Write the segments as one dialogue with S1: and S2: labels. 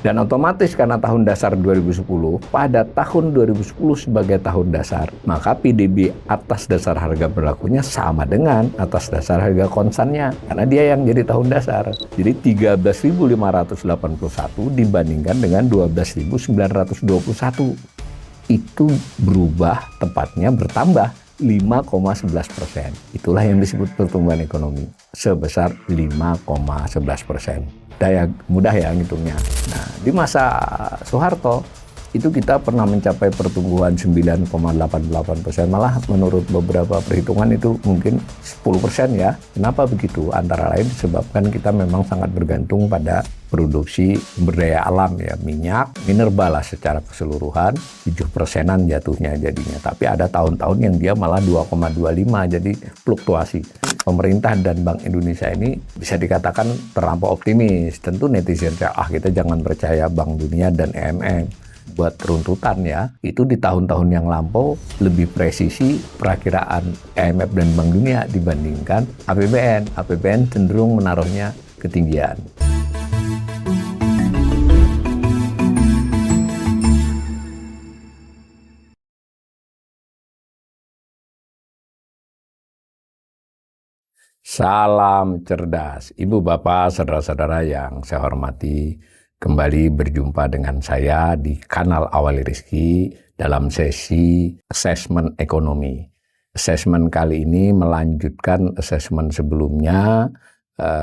S1: Dan otomatis karena tahun dasar 2010, pada tahun 2010 sebagai tahun dasar, maka PDB atas dasar harga berlakunya sama dengan atas dasar harga konstannya. Karena dia yang jadi tahun dasar. Jadi 13.581 dibandingkan dengan 12.921. Itu berubah, tepatnya bertambah 5,11%. Itulah yang disebut pertumbuhan ekonomi sebesar 5,11%. Mudah ya ngitungnya. Nah, di masa Soeharto itu kita pernah mencapai pertumbuhan 9,88%, malah menurut beberapa perhitungan itu mungkin 10% ya. Kenapa begitu? Antara lain disebabkan kita memang sangat bergantung pada produksi sumber daya alam ya, minyak, minerba lah secara keseluruhan, 7%-an jatuhnya jadinya. Tapi ada tahun-tahun yang dia malah 2,25, jadi fluktuasi. Pemerintah dan Bank Indonesia ini bisa dikatakan terlampau optimis. Tentu netizen kita jangan percaya Bank Dunia dan IMF. Buat runtutan ya, itu di tahun-tahun yang lampau lebih presisi perakiraan IMF dan Bank Dunia dibandingkan APBN. APBN cenderung menaruhnya ketinggian. Salam cerdas, Ibu Bapak, saudara-saudara yang saya hormati. Kembali berjumpa dengan saya di kanal Awali Rizki dalam sesi asesmen ekonomi. Asesmen kali ini melanjutkan asesmen sebelumnya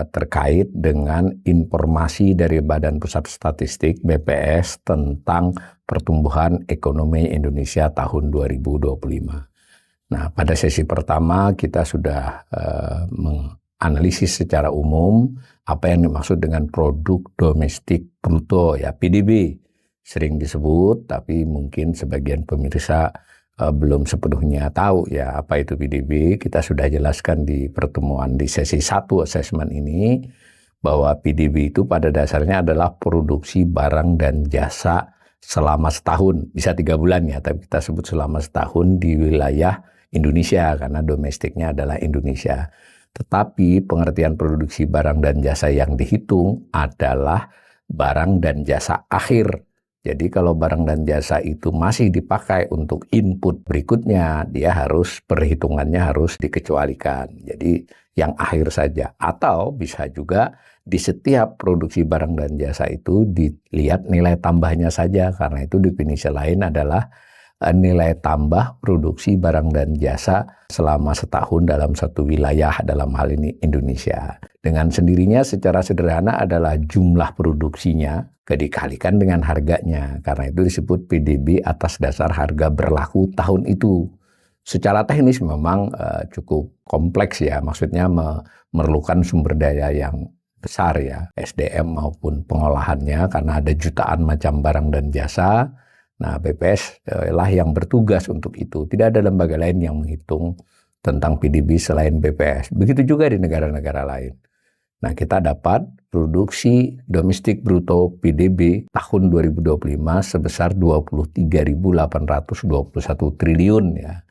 S1: terkait dengan informasi dari Badan Pusat Statistik BPS tentang pertumbuhan ekonomi Indonesia tahun 2025. Nah, pada sesi pertama kita sudah menganalisis secara umum apa yang dimaksud dengan produk domestik bruto ya, PDB. Sering disebut, tapi mungkin sebagian pemirsa belum sepenuhnya tahu ya apa itu PDB. Kita sudah jelaskan di pertemuan di sesi 1 asesmen ini bahwa PDB itu pada dasarnya adalah produksi barang dan jasa selama setahun. Bisa 3 bulan ya, tapi kita sebut selama setahun di wilayah Indonesia karena domestiknya adalah Indonesia. Tetapi pengertian produksi barang dan jasa yang dihitung adalah barang dan jasa akhir. Jadi kalau barang dan jasa itu masih dipakai untuk input berikutnya, dia harus perhitungannya harus dikecualikan. Jadi yang akhir saja. Atau bisa juga di setiap produksi barang dan jasa itu dilihat nilai tambahnya saja. Karena itu definisi lain adalah nilai tambah produksi barang dan jasa selama setahun dalam satu wilayah, dalam hal ini Indonesia. Dengan sendirinya secara sederhana adalah jumlah produksinya dikalikan dengan harganya. Karena itu disebut PDB atas dasar harga berlaku tahun itu. Secara teknis memang cukup kompleks ya, maksudnya memerlukan sumber daya yang besar ya, SDM maupun pengolahannya karena ada jutaan macam barang dan jasa. Nah, BPS lah yang bertugas untuk itu. Tidak ada lembaga lain yang menghitung tentang PDB selain BPS. Begitu juga di negara-negara lain. Nah, kita dapat produksi domestik bruto PDB tahun 2025 sebesar 23.821 triliun ya.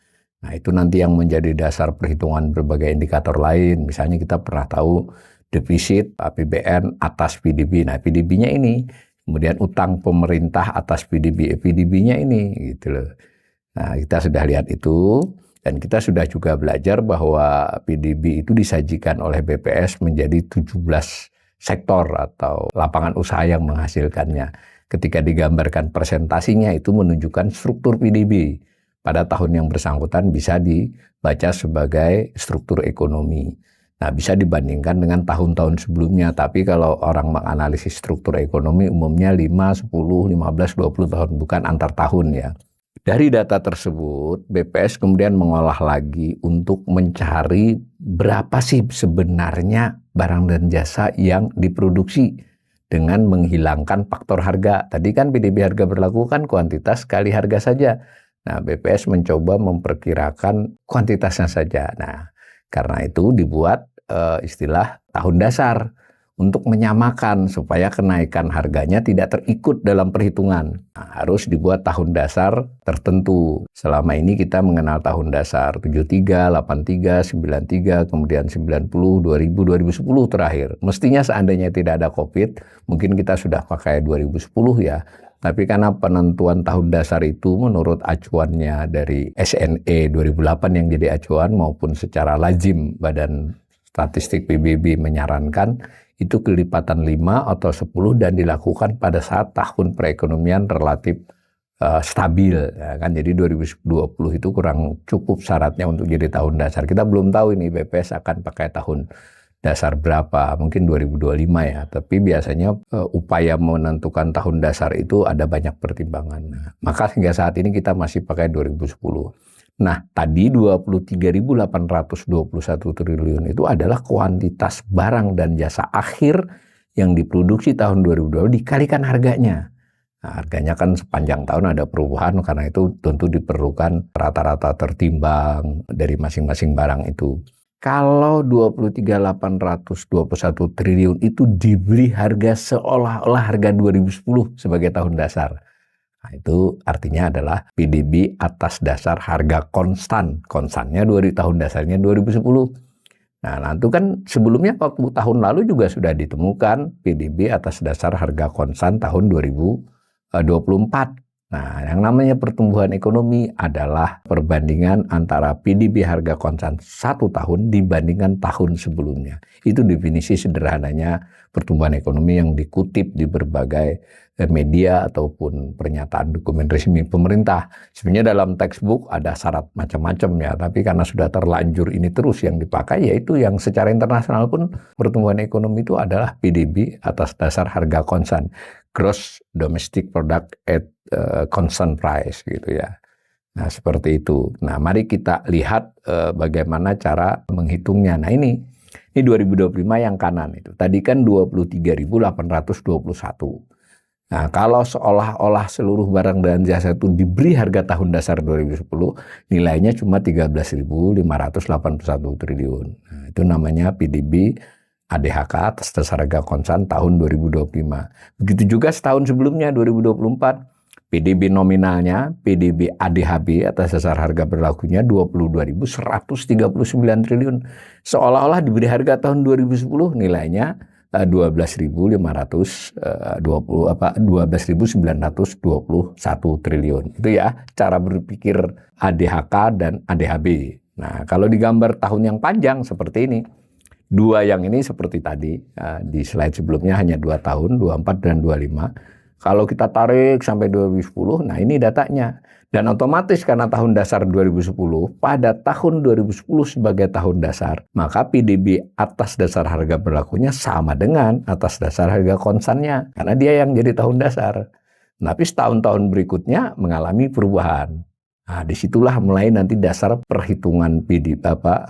S1: Nah, itu nanti yang menjadi dasar perhitungan berbagai indikator lain. Misalnya kita pernah tahu defisit APBN atas PDB. Nah, PDB-nya ini. Kemudian utang pemerintah atas PDB, PDB-nya ini gitu loh. Nah, kita sudah lihat itu dan kita sudah juga belajar bahwa PDB itu disajikan oleh BPS menjadi 17 sektor atau lapangan usaha yang menghasilkannya. Ketika digambarkan presentasinya itu menunjukkan struktur PDB. Pada tahun yang bersangkutan bisa dibaca sebagai struktur ekonomi. Nah, bisa dibandingkan dengan tahun-tahun sebelumnya, tapi kalau orang menganalisis struktur ekonomi umumnya 5, 10, 15, 20 tahun, bukan antar tahun ya. Dari data tersebut, BPS kemudian mengolah lagi untuk mencari berapa sih sebenarnya barang dan jasa yang diproduksi dengan menghilangkan faktor harga. Tadi kan PDB harga berlaku kan kuantitas kali harga saja. Nah, BPS mencoba memperkirakan kuantitasnya saja. Nah, karena itu dibuat istilah tahun dasar untuk menyamakan supaya kenaikan harganya tidak terikut dalam perhitungan. Nah, harus dibuat tahun dasar tertentu. Selama ini kita mengenal tahun dasar 73, 83, 93, kemudian 90, 2000, 2010 terakhir. Mestinya seandainya tidak ada COVID, mungkin kita sudah pakai 2010 ya. Tapi karena penentuan tahun dasar itu menurut acuannya dari SNE 2008 yang jadi acuan maupun secara lazim Badan Statistik PBB menyarankan itu kelipatan 5 atau 10 dan dilakukan pada saat tahun perekonomian relatif stabil. Ya kan? Jadi 2020 itu kurang cukup syaratnya untuk jadi tahun dasar. Kita belum tahu ini BPS akan pakai tahun dasar berapa, mungkin 2025 ya, tapi biasanya upaya menentukan tahun dasar itu ada banyak pertimbangan. Nah, maka hingga saat ini kita masih pakai 2010. Nah, tadi 23.821 triliun itu adalah kuantitas barang dan jasa akhir yang diproduksi tahun 2020 dikalikan harganya. Nah, harganya kan sepanjang tahun ada perubahan, karena itu tentu diperlukan rata-rata tertimbang dari masing-masing barang itu. Kalau 23.821 triliun itu diberi harga seolah-olah harga 2010 sebagai tahun dasar. Nah, itu artinya adalah PDB atas dasar harga konstan. Konstannya tahun dasarnya 2010. Nah, itu kan sebelumnya waktu tahun lalu juga sudah ditemukan PDB atas dasar harga konstan tahun 2024. Nah, yang namanya pertumbuhan ekonomi adalah perbandingan antara PDB harga konstan satu tahun dibandingkan tahun sebelumnya. Itu definisi sederhananya pertumbuhan ekonomi yang dikutip di berbagai media ataupun pernyataan dokumen resmi pemerintah. Sebenarnya dalam textbook ada syarat macam-macam ya, tapi karena sudah terlanjur ini terus yang dipakai, yaitu yang secara internasional pun pertumbuhan ekonomi itu adalah PDB atas dasar harga konstan. Gross Domestic Product at constant price gitu ya. Nah, seperti itu. Nah, mari kita lihat bagaimana cara menghitungnya. Nah, ini 2025 yang kanan itu. Tadi kan 23.821. Nah, kalau seolah-olah seluruh barang dan jasa itu diberi harga tahun dasar 2010, nilainya cuma 13.581 triliun. Nah, itu namanya PDB ADHK atas dasar harga konstan tahun 2025. Begitu juga setahun sebelumnya 2024, PDB nominalnya, PDB ADHB atas dasar harga berlakunya 22.139 triliun. Seolah-olah diberi harga tahun 2010 nilainya 12.921 triliun. Itu ya cara berpikir ADHK dan ADHB. Nah, kalau digambar tahun yang panjang seperti ini, dua yang ini seperti tadi, di slide sebelumnya hanya 2 tahun, 24 dan 25. Kalau kita tarik sampai 2010, nah ini datanya. Dan otomatis karena tahun dasar 2010, pada tahun 2010 sebagai tahun dasar, maka PDB atas dasar harga berlakunya sama dengan atas dasar harga konstannya. Karena dia yang jadi tahun dasar. Tapi setahun-tahun berikutnya mengalami perubahan. Nah, disitulah mulai nanti dasar perhitungan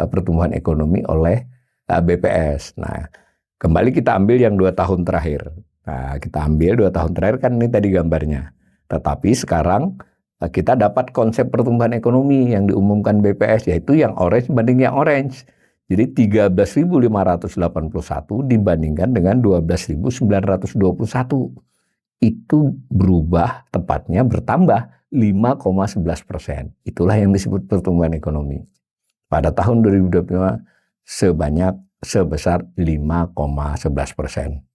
S1: pertumbuhan ekonomi oleh BPS. Nah, kembali kita ambil yang 2 tahun terakhir. Nah, kita ambil 2 tahun terakhir kan ini tadi gambarnya. Tetapi sekarang kita dapat konsep pertumbuhan ekonomi yang diumumkan BPS, yaitu yang orange banding yang orange. Jadi 13.581 dibandingkan dengan 12.921. Itu berubah, tepatnya bertambah 5,11%. Itulah yang disebut pertumbuhan ekonomi. Pada tahun 2025 sebesar 5,11%.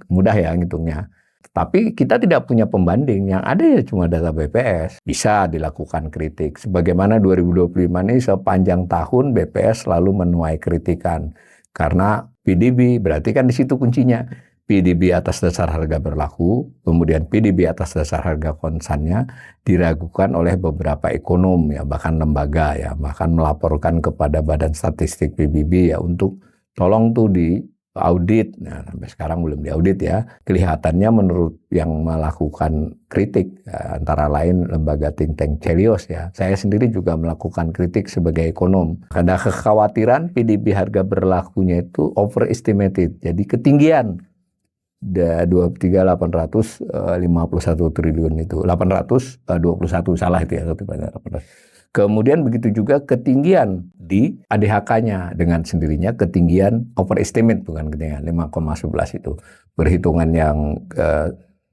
S1: Mudah ya ngitungnya. Tapi kita tidak punya pembanding, yang ada ya cuma data BPS. Bisa dilakukan kritik. Sebagaimana 2025 ini sepanjang tahun BPS selalu menuai kritikan. Karena PDB, berarti kan di situ kuncinya. PDB atas dasar harga berlaku, kemudian PDB atas dasar harga konstannya diragukan oleh beberapa ekonom ya, bahkan lembaga ya, bahkan melaporkan kepada Badan Statistik PBB ya untuk tolong tuh di audit. Nah, sampai sekarang belum diaudit ya. Kelihatannya menurut yang melakukan kritik ya, antara lain lembaga think tank Celios ya. Saya sendiri juga melakukan kritik sebagai ekonom. Ada kekhawatiran PDB harga berlakunya itu overestimated. Jadi ketinggian. 23.851 triliun itu. 821 salah itu ya. Kemudian begitu juga ketinggian di ADHK-nya dengan sendirinya ketinggian overestimate, bukan ketinggian 5,11 itu. Perhitungan yang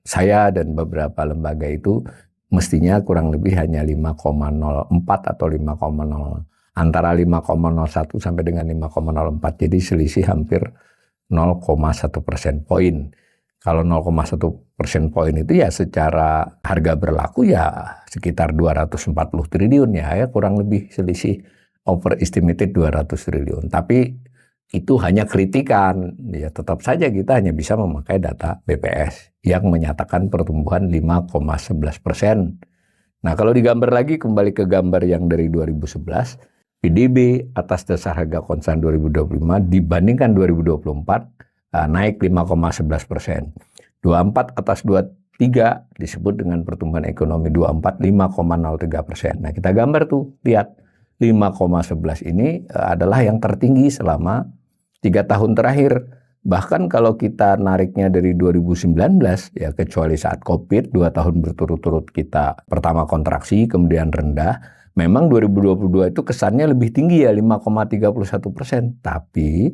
S1: saya dan beberapa lembaga itu mestinya kurang lebih hanya 5,04 atau 5,0 antara 5,01 sampai dengan 5,04. Jadi selisih hampir 0,1 persen poin. Kalau 0,1 persen poin itu ya secara harga berlaku ya sekitar 240 triliun ya kurang lebih selisih overestimated 200 triliun. Tapi itu hanya kritikan, ya tetap saja kita hanya bisa memakai data BPS yang menyatakan pertumbuhan 5,11%. Nah kalau digambar lagi kembali ke gambar yang dari 2011, PDB atas dasar harga konsen 2025 dibandingkan 2024 naik 5,11%. 24 atas 23 disebut dengan pertumbuhan ekonomi 24 5,03%. Nah kita gambar tuh, lihat 5,11 ini adalah yang tertinggi selama 3 tahun terakhir. Bahkan kalau kita nariknya dari 2019 ya kecuali saat COVID 2 tahun berturut-turut kita pertama kontraksi kemudian rendah. Memang 2022 itu kesannya lebih tinggi ya 5,31%. Tapi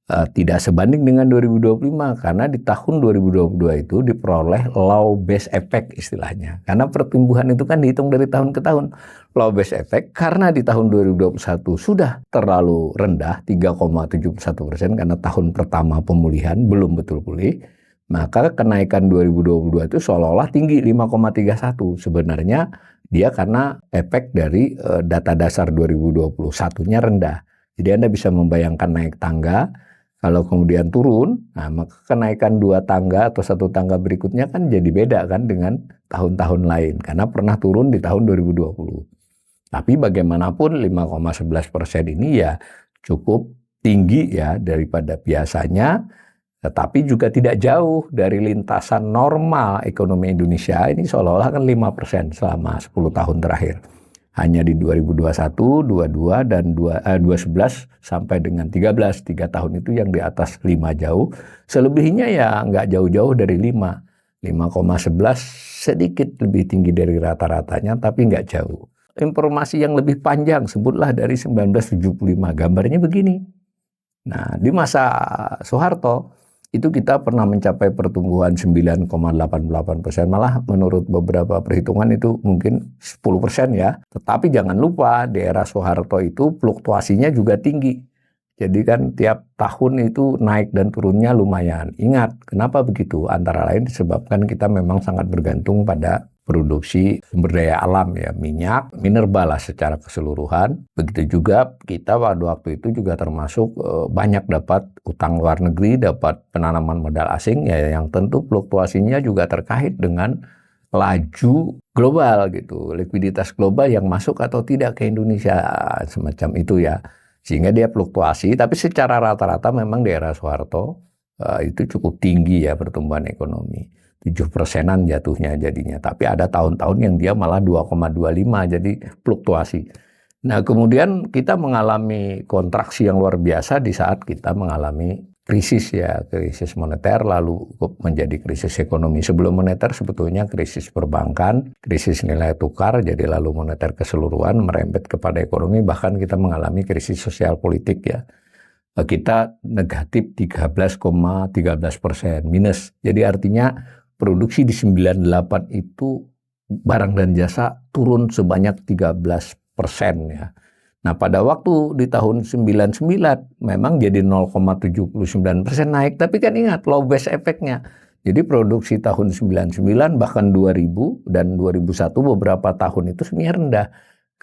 S1: tidak sebanding dengan 2025 karena di tahun 2022 itu diperoleh low base effect istilahnya. Karena pertumbuhan itu kan dihitung dari tahun ke tahun. Low base effect karena di tahun 2021 sudah terlalu rendah 3,71% karena tahun pertama pemulihan belum betul pulih. Maka kenaikan 2022 itu seolah-olah tinggi 5,31. Sebenarnya dia karena efek dari data dasar 2021-nya rendah. Jadi Anda bisa membayangkan naik tangga. Kalau kemudian turun, nah maka kenaikan 2 tangga atau 1 tangga berikutnya kan jadi beda kan dengan tahun-tahun lain. Karena pernah turun di tahun 2020. Tapi bagaimanapun 5,11% ini ya cukup tinggi ya daripada biasanya. Tetapi juga tidak jauh dari lintasan normal ekonomi Indonesia. Ini seolah-olah kan 5% selama 10 tahun terakhir. Hanya di 2021, 22 dan 2011 sampai dengan 13, 3 tahun itu yang di atas 5 jauh. Selebihnya ya nggak jauh-jauh dari 5. 5,11 sedikit lebih tinggi dari rata-ratanya tapi nggak jauh. Informasi yang lebih panjang sebutlah dari 1975, gambarnya begini. Nah di masa Soeharto itu kita pernah mencapai pertumbuhan 9,88%, malah menurut beberapa perhitungan itu mungkin 10% ya. Tetapi jangan lupa di era Soeharto itu fluktuasinya juga tinggi. Jadi kan tiap tahun itu naik dan turunnya lumayan. Ingat, kenapa begitu? Antara lain disebabkan kita memang sangat bergantung pada produksi sumber daya alam ya, minyak, mineral lah secara keseluruhan. Begitu juga kita pada waktu itu juga termasuk banyak dapat utang luar negeri, dapat penanaman modal asing ya yang tentu fluktuasinya juga terkait dengan laju global gitu, likuiditas global yang masuk atau tidak ke Indonesia semacam itu ya. Sehingga dia fluktuasi, tapi secara rata-rata memang di era Soeharto itu cukup tinggi ya pertumbuhan ekonomi. 7%-an jatuhnya jadinya. Tapi ada tahun-tahun yang dia malah 2,25 jadi fluktuasi. Nah kemudian kita mengalami kontraksi yang luar biasa di saat kita mengalami krisis ya. Krisis moneter lalu menjadi krisis ekonomi. Sebelum moneter sebetulnya krisis perbankan, krisis nilai tukar, jadi lalu moneter keseluruhan merembet kepada ekonomi. Bahkan kita mengalami krisis sosial politik ya. Kita negatif 13,13% minus. Jadi artinya produksi di 98 itu barang dan jasa turun sebanyak 13% ya. Nah pada waktu di tahun 99 memang jadi 0,79% naik. Tapi kan ingat low base effect-nya. Jadi produksi tahun 99 bahkan 2000 dan 2001 beberapa tahun itu sebenarnya rendah.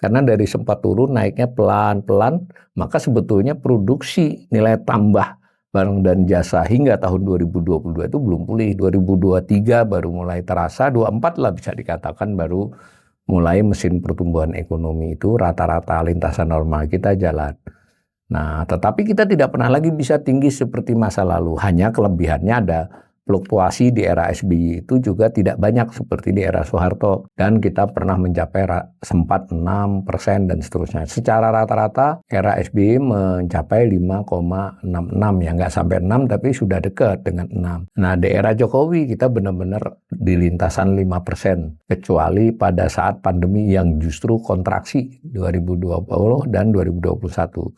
S1: Karena dari sempat turun naiknya pelan-pelan maka sebetulnya produksi nilai tambah barang dan jasa hingga tahun 2022 itu belum pulih. 2023 baru mulai terasa, 24 lah bisa dikatakan baru mulai mesin pertumbuhan ekonomi itu rata-rata lintasan normal kita jalan. Nah, tetapi kita tidak pernah lagi bisa tinggi seperti masa lalu. Hanya kelebihannya ada fluktuasi di era SBY itu juga tidak banyak seperti di era Soeharto, dan kita pernah mencapai sempat 6% dan seterusnya. Secara rata-rata era SBY mencapai 5,66 ya, nggak sampai 6 tapi sudah dekat dengan 6. Nah di era Jokowi kita benar-benar di lintasan 5%, kecuali pada saat pandemi yang justru kontraksi 2020 dan 2021.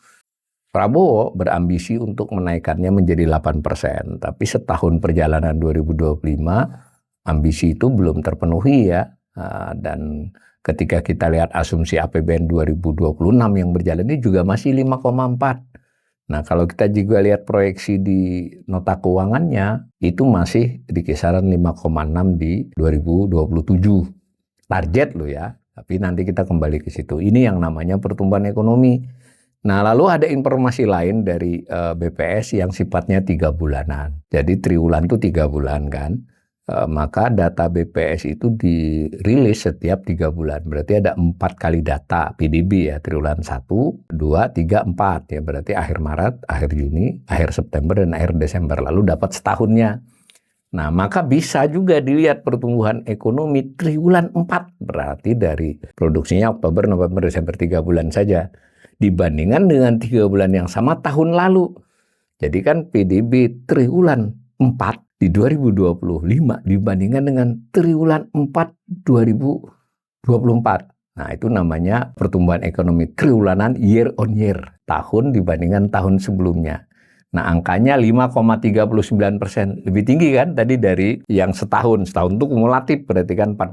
S1: Prabowo berambisi untuk menaikkannya menjadi 8%, tapi setahun perjalanan 2025, ambisi itu belum terpenuhi ya. Dan ketika kita lihat asumsi APBN 2026 yang berjalan ini juga masih 5,4. Nah kalau kita juga lihat proyeksi di nota keuangannya, itu masih di kisaran 5,6 di 2027. Target loh ya, tapi nanti kita kembali ke situ. Ini yang namanya pertumbuhan ekonomi. Nah, lalu ada informasi lain dari BPS yang sifatnya 3 bulanan. Jadi triwulan itu 3 bulan kan. Maka data BPS itu dirilis setiap 3 bulan. Berarti ada 4 kali data PDB ya, triwulan 1, 2, 3, 4 ya. Berarti akhir Maret, akhir Juni, akhir September, dan akhir Desember. Lalu dapat setahunnya. Nah, maka bisa juga dilihat pertumbuhan ekonomi triwulan 4. Berarti dari produksinya Oktober, November, Desember 3 bulan saja, dibandingkan dengan 3 bulan yang sama tahun lalu. Jadi kan PDB triwulan 4 di 2025 dibandingkan dengan triwulan 4 2024. Nah itu namanya pertumbuhan ekonomi triwulanan year on year. Tahun dibandingkan tahun sebelumnya. Nah angkanya 5,39%. Lebih tinggi kan tadi dari yang setahun. Setahun itu kumulatif berarti kan 4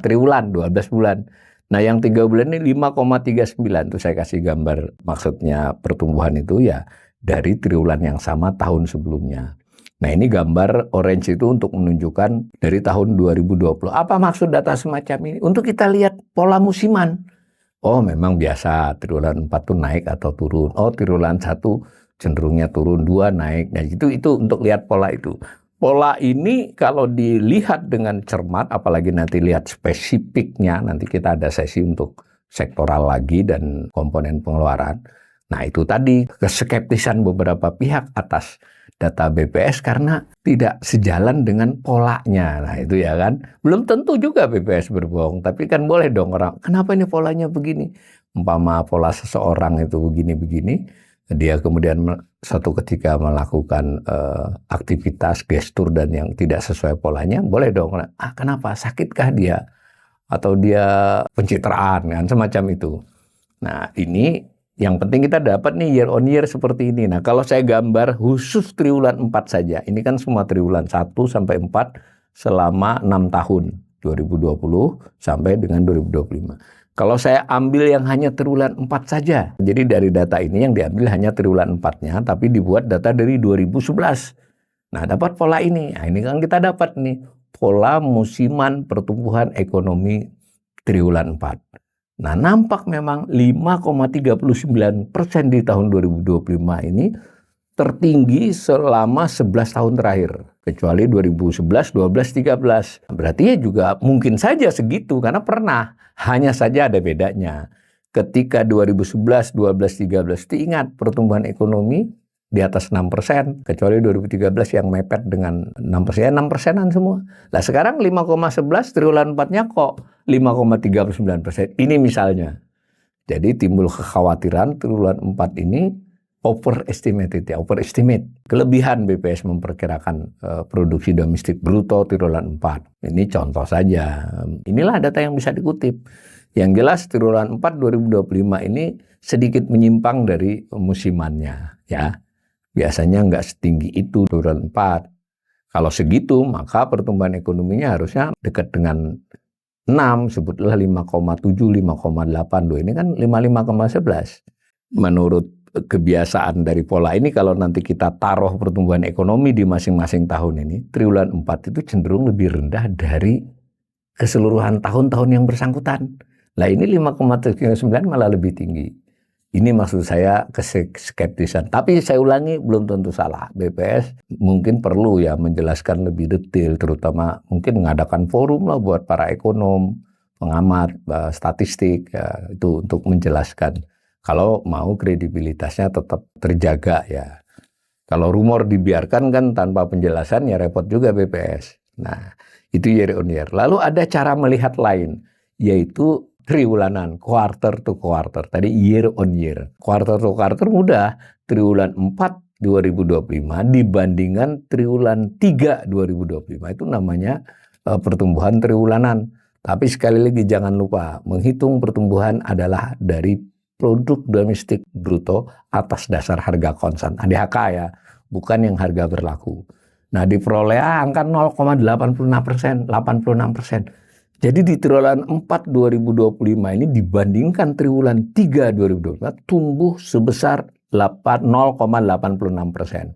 S1: triwulan, 12 bulan. Nah yang 3 bulan ini 5,39 itu saya kasih gambar, maksudnya pertumbuhan itu ya dari triwulan yang sama tahun sebelumnya. Nah ini gambar orange itu untuk menunjukkan dari tahun 2020. Apa maksud data semacam ini? Untuk kita lihat pola musiman. Oh memang biasa triwulan 4 tuh naik atau turun. Oh triwulan 1 cenderungnya turun, 2 naik. Nah itu untuk lihat pola itu. Pola ini kalau dilihat dengan cermat, apalagi nanti lihat spesifiknya, nanti kita ada sesi untuk sektoral lagi dan komponen pengeluaran. Nah itu tadi keskeptisan beberapa pihak atas data BPS karena tidak sejalan dengan polanya. Nah itu ya kan, belum tentu juga BPS berbohong, tapi kan boleh dong orang, kenapa ini polanya begini? Umpama pola seseorang itu begini-begini, dia kemudian suatu ketika melakukan aktivitas gestur dan yang tidak sesuai polanya, boleh dong. Kenapa? Sakitkah dia? Atau dia pencitraan kan semacam itu. Nah ini yang penting kita dapat nih year on year seperti ini. Nah kalau saya gambar khusus triwulan 4 saja, ini kan semua triwulan 1 sampai 4 selama 6 tahun, 2020 sampai dengan 2025. Kalau saya ambil yang hanya triwulan 4 saja, jadi dari data ini yang diambil hanya triwulan 4-nya, tapi dibuat data dari 2011. Nah, dapat pola ini. Nah, ini kan kita dapat nih, pola musiman pertumbuhan ekonomi triwulan 4. Nah, nampak memang 5,39% di tahun 2025 ini tertinggi selama 11 tahun terakhir. Kecuali 2011, 12, 13. Berarti ya juga mungkin saja segitu, karena pernah. Hanya saja ada bedanya. Ketika 2011, 12, 13 diingat pertumbuhan ekonomi di atas 6%, kecuali 2013 yang mepet dengan 6%, 6%-an semua. Nah sekarang 5,11 triwulan 4-nya kok 5,39%. Ini misalnya. Jadi timbul kekhawatiran triwulan 4 ini overestimate. Kelebihan BPS memperkirakan produksi domestik bruto triwulan 4. Ini contoh saja. Inilah data yang bisa dikutip. Yang jelas triwulan 4 2025 ini sedikit menyimpang dari musimannya ya. Biasanya nggak setinggi itu triwulan 4. Kalau segitu maka pertumbuhan ekonominya harusnya dekat dengan 6, sebutlah 5,7, 5,8. Loh, ini kan 55,11. Menurut kebiasaan dari pola ini, kalau nanti kita taruh pertumbuhan ekonomi di masing-masing tahun ini, triwulan 4 itu cenderung lebih rendah dari keseluruhan tahun-tahun yang bersangkutan. Nah ini 5,39 malah lebih tinggi. Ini maksud saya keskeptisan. Tapi saya ulangi, belum tentu salah. BPS mungkin perlu ya menjelaskan lebih detail, terutama mungkin mengadakan forum lah buat para ekonom, pengamat, statistik, ya, itu untuk menjelaskan. Kalau mau kredibilitasnya tetap terjaga ya. Kalau rumor dibiarkan kan tanpa penjelasan ya repot juga BPS. Nah, itu year on year. Lalu ada cara melihat lain, yaitu triwulanan, quarter to quarter. Tadi year on year. Quarter to quarter mudah. Triwulan 4 2025 dibandingkan triwulan 3 2025 itu namanya pertumbuhan triwulanan. Tapi sekali lagi jangan lupa, menghitung pertumbuhan adalah dari produk domestik bruto atas dasar harga konstan, ADHK ya, bukan yang harga berlaku. Nah, diperoleh angka 0,86%, 86%. Jadi di triwulan 4 2025 ini dibandingkan triwulan 3 2025 tumbuh sebesar 0,86%.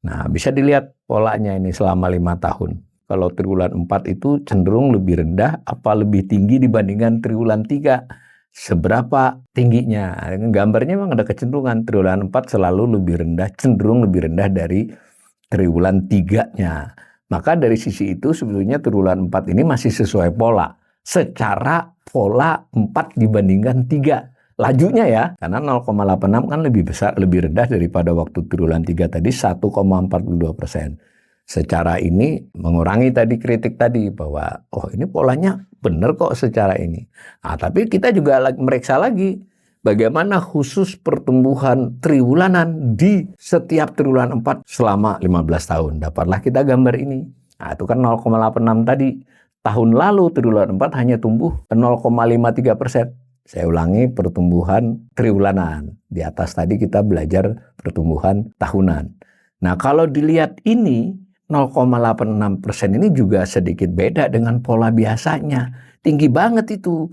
S1: Nah, bisa dilihat polanya ini selama 5 tahun. Kalau triwulan 4 itu cenderung lebih rendah apa lebih tinggi dibandingkan triwulan 3. Seberapa tingginya? Gambarnya memang ada kecenderungan triwulan 4 selalu lebih rendah, cenderung lebih rendah dari triwulan 3-nya. Maka dari sisi itu sebetulnya triwulan 4 ini masih sesuai pola. Secara pola 4 dibandingkan 3. Lajunya ya, karena 0,86 kan lebih besar, lebih rendah daripada waktu triwulan 3 tadi 1,42%. Secara ini mengurangi tadi kritik tadi bahwa oh ini polanya benar kok secara ini. Nah, tapi kita juga meriksa lagi bagaimana khusus pertumbuhan triwulanan di setiap triwulan 4 selama 15 tahun. Dapatlah kita gambar ini. Nah, itu kan 0,86 tadi. Tahun lalu triwulan 4 hanya tumbuh 0,53%. Saya ulangi, pertumbuhan triwulanan. Di atas tadi kita belajar pertumbuhan tahunan. Nah, kalau dilihat ini 0,86% ini juga sedikit beda dengan pola biasanya. Tinggi banget itu.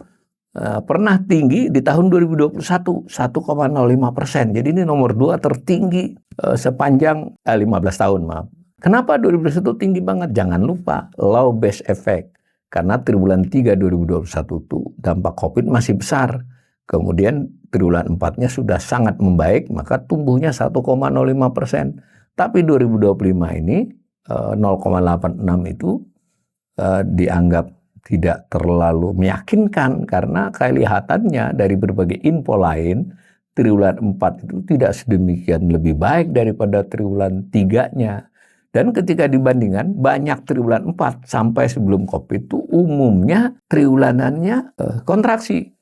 S1: Pernah tinggi di tahun 2021, 1,05%. Jadi ini nomor 2 tertinggi sepanjang 15 tahun, maaf. Kenapa 2021 tinggi banget? Jangan lupa, low base effect. Karena triwulan 3 2021 itu dampak COVID masih besar. Kemudian triwulan 4-nya sudah sangat membaik, maka tumbuhnya 1,05%. Tapi 2025 ini 0,86 itu dianggap tidak terlalu meyakinkan karena kelihatannya dari berbagai info lain triwulan 4 itu tidak sedemikian lebih baik daripada triwulan 3-nya. Dan ketika dibandingkan banyak triwulan 4 sampai sebelum COVID itu umumnya triwulanannya kontraksi.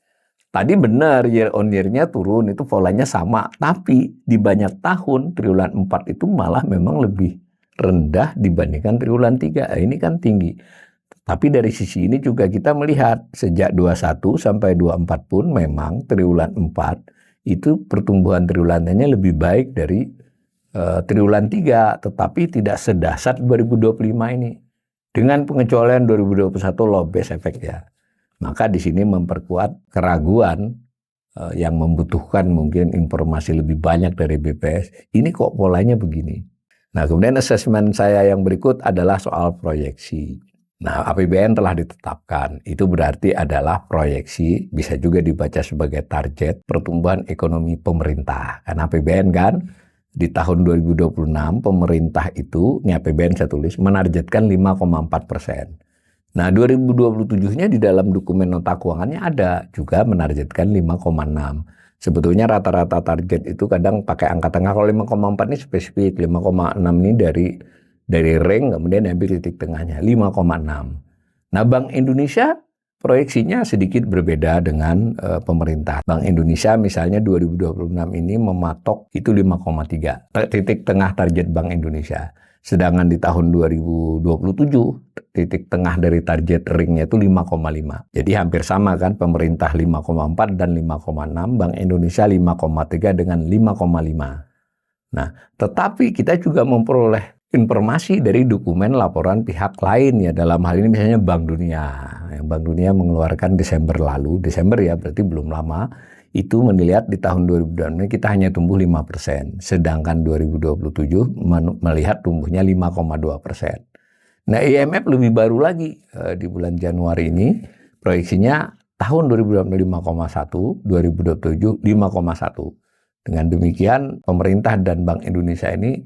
S1: Tadi benar year on year-nya turun, itu polanya sama. Tapi di banyak tahun triwulan 4 itu malah memang lebih rendah dibandingkan triwulan 3. Ini kan tinggi. Tapi dari sisi ini juga kita melihat sejak 21 sampai 24 pun memang triwulan 4 itu pertumbuhan triwulanannya lebih baik dari triwulan 3. Tetapi tidak sedahsyat 2025 ini. Dengan pengecualian 2021 low base effect ya. Maka di sini memperkuat keraguan yang membutuhkan mungkin informasi lebih banyak dari BPS. Ini kok polanya begini. Nah, kemudian asesmen saya yang berikut adalah soal proyeksi. Nah, APBN telah ditetapkan. Itu berarti adalah proyeksi, bisa juga dibaca sebagai target pertumbuhan ekonomi pemerintah. Karena APBN kan di tahun 2026 pemerintah itu, ini APBN saya tulis, menargetkan 5,4%. Nah, 2027-nya di dalam dokumen nota keuangannya ada juga menargetkan 5,6%. Sebetulnya rata-rata target itu kadang pakai angka tengah. Kalau 5,4 ini spesifik, 5,6 ini dari ring, kemudian ambil titik tengahnya, 5,6. Nah, Bank Indonesia proyeksinya sedikit berbeda dengan pemerintah. Bank Indonesia misalnya 2026 ini mematok itu 5,3. Titik tengah target Bank Indonesia. Sedangkan di tahun 2027, titik tengah dari target ringnya itu 5,5. Jadi hampir sama kan, pemerintah 5,4 dan 5,6, Bank Indonesia 5,3 dengan 5,5. Nah, tetapi kita juga memperoleh informasi dari dokumen laporan pihak lain ya, dalam hal ini misalnya Bank Dunia. Bank Dunia mengeluarkan Desember lalu, Desember ya berarti belum lama, itu melihat di tahun 2026 kita hanya tumbuh 5%, sedangkan 2027 melihat tumbuhnya 5,2%. Nah, IMF lebih baru lagi di bulan Januari ini proyeksinya tahun 2025 5,1, 2027 5,1. Dengan demikian pemerintah dan Bank Indonesia ini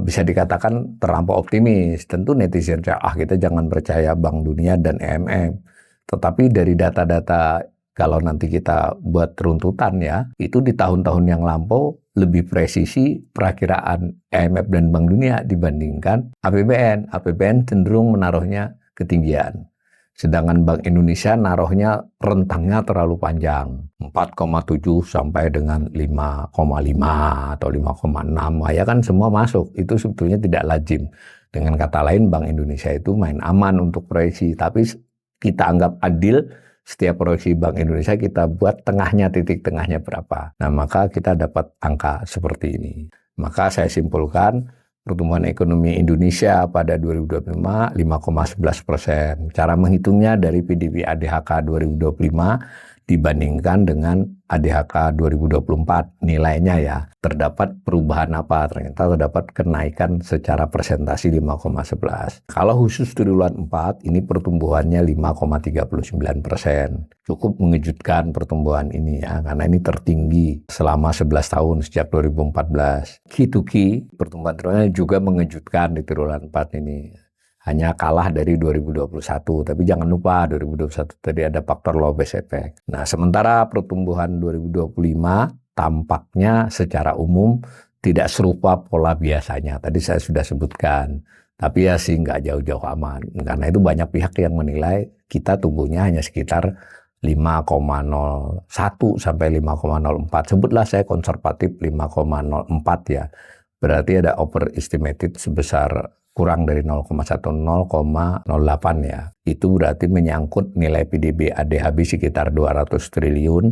S1: bisa dikatakan terlampau optimis. Tentu netizen kita jangan percaya Bank Dunia dan IMF. Tetapi dari data-data kalau nanti kita buat runtutan ya, itu di tahun-tahun yang lampau lebih presisi perakiraan IMF dan Bank Dunia dibandingkan APBN. APBN cenderung menaruhnya ketinggian. Sedangkan Bank Indonesia naruhnya rentangnya terlalu panjang, 4,7 sampai dengan 5,5 atau 5,6. Ya kan semua masuk, itu sebetulnya tidak lazim. Dengan kata lain, Bank Indonesia itu main aman untuk proyeksi, tapi kita anggap adil, setiap proyeksi Bank Indonesia kita buat tengahnya, titik tengahnya berapa. Nah, maka kita dapat angka seperti ini. Maka saya simpulkan, pertumbuhan ekonomi Indonesia pada 2025 5,11%. Cara menghitungnya dari PDB ADHK 2025 dibandingkan dengan ADHK 2024 nilainya ya. Terdapat perubahan apa? Ternyata terdapat kenaikan secara persentasi 5,11. Kalau khusus triwulan 4 ini pertumbuhannya 5,39%. Cukup mengejutkan pertumbuhan ini ya, karena ini tertinggi selama 11 tahun sejak 2014. Key pertumbuhan triwulan juga mengejutkan di triwulan 4 ini. Hanya kalah dari 2021, tapi jangan lupa 2021 tadi ada faktor low base effect. Nah, sementara pertumbuhan 2025 tampaknya secara umum tidak serupa pola biasanya. Tadi saya sudah sebutkan, tapi ya sih nggak jauh-jauh aman. Karena itu banyak pihak yang menilai kita tumbuhnya hanya sekitar 5,01 sampai 5,04. Sebutlah saya konservatif 5,04 ya. Berarti ada overestimated sebesar kurang dari 0,1, 0,08 ya. Itu berarti menyangkut nilai PDB ADHB sekitar 200 triliun.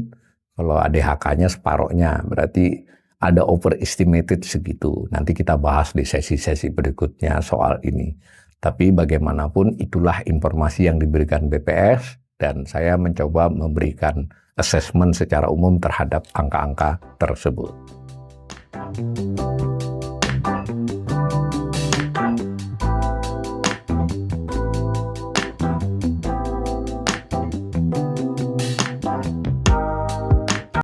S1: Kalau ADHK-nya separohnya, berarti ada overestimated segitu. Nanti kita bahas di sesi-sesi berikutnya soal ini. Tapi bagaimanapun itulah informasi yang diberikan BPS dan saya mencoba memberikan assessment secara umum terhadap angka-angka tersebut.